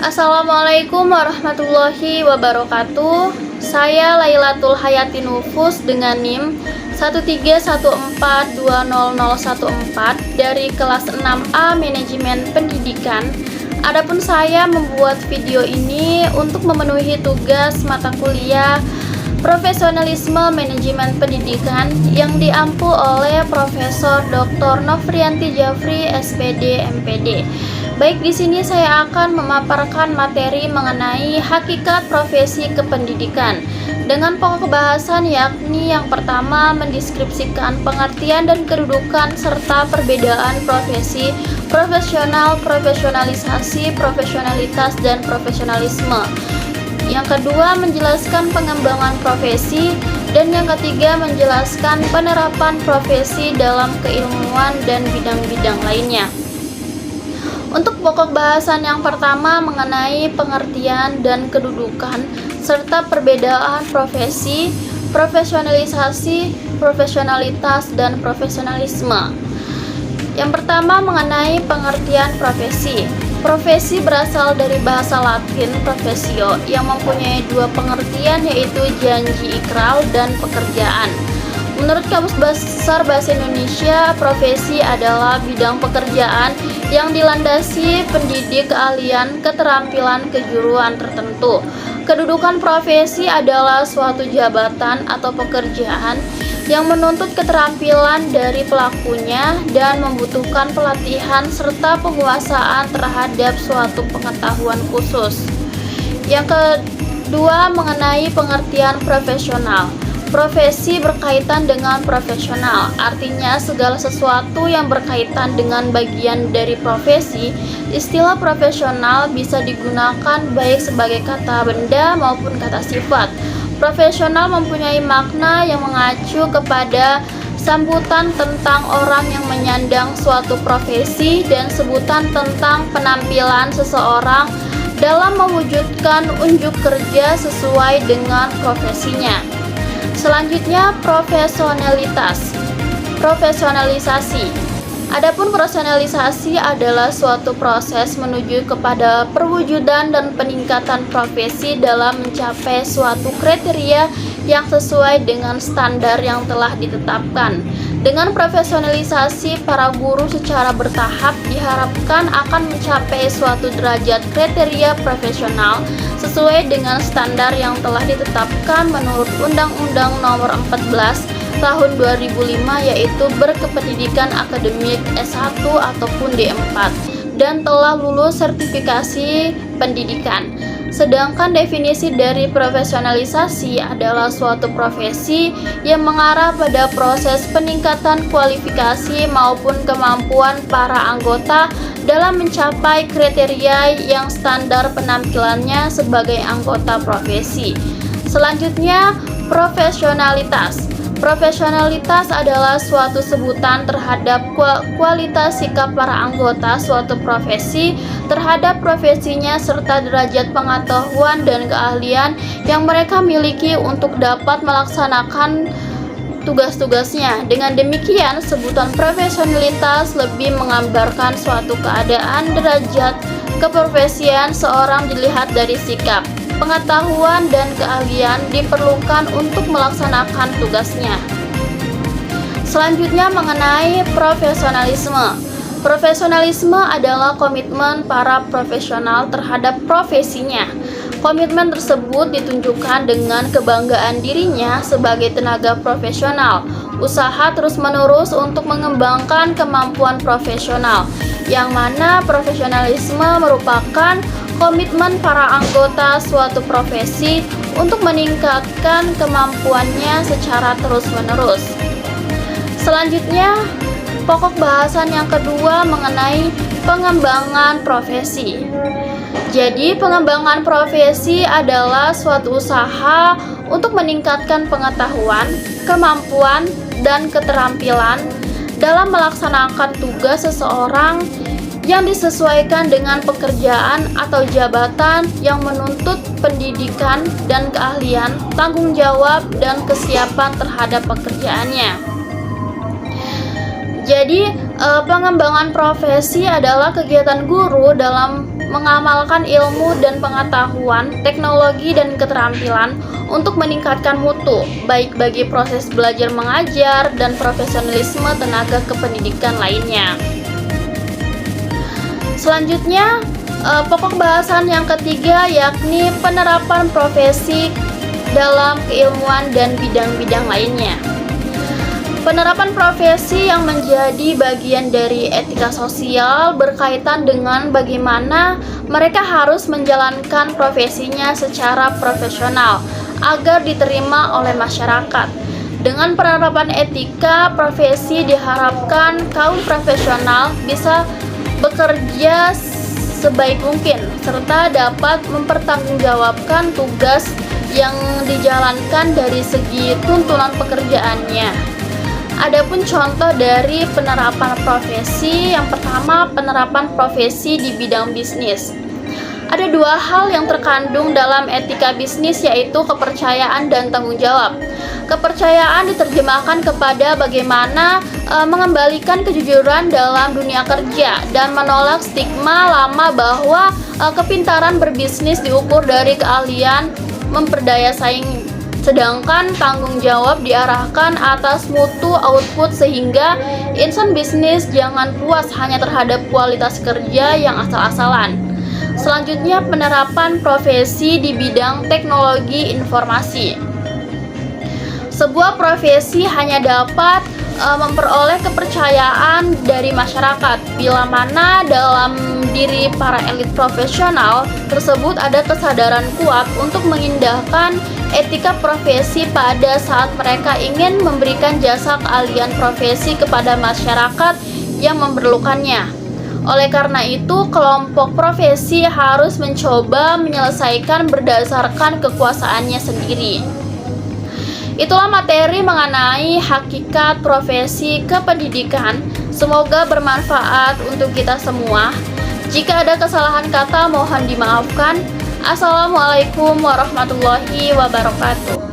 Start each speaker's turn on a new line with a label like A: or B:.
A: Assalamualaikum warahmatullahi wabarakatuh. Saya Lailatul Hayati Nufus dengan NIM 131420014 dari kelas 6A Manajemen Pendidikan. Adapun saya membuat video ini untuk memenuhi tugas mata kuliah Profesionalisme Manajemen Pendidikan yang diampu oleh Profesor Dr. Nofrianti Jafri, SPD, MPD. Baik, di sini saya akan memaparkan materi mengenai hakikat profesi kependidikan dengan pokok bahasan, yakni yang pertama mendeskripsikan pengertian dan kedudukan serta perbedaan profesi, profesional, profesionalisasi, profesionalitas, dan profesionalisme. Yang kedua, menjelaskan pengembangan profesi, dan yang ketiga, menjelaskan penerapan profesi dalam keilmuan dan bidang-bidang lainnya. Untuk pokok bahasan yang pertama mengenai pengertian dan kedudukan serta perbedaan profesi, profesionalisasi, profesionalitas, dan profesionalisme. Yang pertama mengenai pengertian profesi. Profesi berasal dari bahasa Latin professio yang mempunyai dua pengertian, yaitu janji ikrar dan pekerjaan. Menurut Kamus Besar Bahasa Indonesia, profesi adalah bidang pekerjaan yang dilandasi pendidik keahlian, keterampilan, kejuruan tertentu. Kedudukan profesi adalah suatu jabatan atau pekerjaan yang menuntut keterampilan dari pelakunya dan membutuhkan pelatihan serta penguasaan terhadap suatu pengetahuan khusus. Yang kedua mengenai pengertian profesional. Profesi berkaitan dengan profesional, artinya segala sesuatu yang berkaitan dengan bagian dari profesi. Istilah profesional bisa digunakan baik sebagai kata benda maupun kata sifat. Profesional mempunyai makna yang mengacu kepada sambutan tentang orang yang menyandang suatu profesi dan sebutan tentang penampilan seseorang dalam mewujudkan unjuk kerja sesuai dengan profesinya. Selanjutnya, profesionalitas, profesionalisasi. Adapun profesionalisasi adalah suatu proses menuju kepada perwujudan dan peningkatan profesi dalam mencapai suatu kriteria yang sesuai dengan standar yang telah ditetapkan. Dengan profesionalisasi, para guru secara bertahap diharapkan akan mencapai suatu derajat kriteria profesional sesuai dengan standar yang telah ditetapkan menurut Undang-Undang Nomor 14 Tahun 2005, yaitu berkependidikan akademik S1 ataupun D4 dan telah lulus sertifikasi pendidikan. Sedangkan definisi dari profesionalisasi adalah suatu profesi yang mengarah pada proses peningkatan kualifikasi maupun kemampuan para anggota dalam mencapai kriteria yang standar penampilannya sebagai anggota profesi. Selanjutnya, profesionalitas. Profesionalitas adalah suatu sebutan terhadap kualitas sikap para anggota suatu profesi terhadap profesinya serta derajat pengetahuan dan keahlian yang mereka miliki untuk dapat melaksanakan tugas-tugasnya. Dengan demikian, sebutan profesionalitas lebih menggambarkan suatu keadaan derajat keprofesian seorang dilihat dari sikap, pengetahuan, dan keahlian diperlukan untuk melaksanakan tugasnya. Selanjutnya mengenai profesionalisme. Profesionalisme adalah komitmen para profesional terhadap profesinya. Komitmen tersebut ditunjukkan dengan kebanggaan dirinya sebagai tenaga profesional, usaha terus-menerus untuk mengembangkan kemampuan profesional, yang mana profesionalisme merupakan komitmen para anggota suatu profesi untuk meningkatkan kemampuannya secara terus-menerus. Selanjutnya, pokok bahasan yang kedua mengenai pengembangan profesi. Jadi, pengembangan profesi adalah suatu usaha untuk meningkatkan pengetahuan, kemampuan, dan keterampilan dalam melaksanakan tugas seseorang yang disesuaikan dengan pekerjaan atau jabatan yang menuntut pendidikan dan keahlian, tanggung jawab, dan kesiapan terhadap pekerjaannya. Jadi, pengembangan profesi adalah kegiatan guru dalam mengamalkan ilmu dan pengetahuan, teknologi dan keterampilan untuk meningkatkan mutu, baik bagi proses belajar mengajar dan profesionalisme tenaga kependidikan lainnya. Selanjutnya, pokok bahasan yang ketiga yakni penerapan profesi dalam keilmuan dan bidang-bidang lainnya. Penerapan profesi yang menjadi bagian dari etika sosial berkaitan dengan bagaimana mereka harus menjalankan profesinya secara profesional agar diterima oleh masyarakat. Dengan penerapan etika profesi diharapkan kaum profesional bisa bekerja sebaik mungkin serta dapat mempertanggungjawabkan tugas yang dijalankan dari segi tuntunan pekerjaannya. Adapun contoh dari penerapan profesi, yang pertama penerapan profesi di bidang bisnis. Ada dua hal yang terkandung dalam etika bisnis, yaitu kepercayaan dan tanggung jawab. Kepercayaan diterjemahkan kepada bagaimana mengembalikan kejujuran dalam dunia kerja dan menolak stigma lama bahwa kepintaran berbisnis diukur dari keahlian memperdaya saing. Sedangkan tanggung jawab diarahkan atas mutu output sehingga insan bisnis jangan puas hanya terhadap kualitas kerja yang asal-asalan. Selanjutnya, penerapan profesi di bidang teknologi informasi. Sebuah profesi hanya dapat memperoleh kepercayaan dari masyarakat bila mana dalam diri para elit profesional tersebut ada kesadaran kuat untuk mengindahkan etika profesi pada saat mereka ingin memberikan jasa keahlian profesi kepada masyarakat yang memerlukannya. Oleh karena itu, kelompok profesi harus mencoba menyelesaikan berdasarkan kekuasaannya sendiri. Itulah materi mengenai hakikat profesi kependidikan. Semoga bermanfaat untuk kita semua. Jika ada kesalahan kata, mohon dimaafkan. Assalamualaikum warahmatullahi wabarakatuh.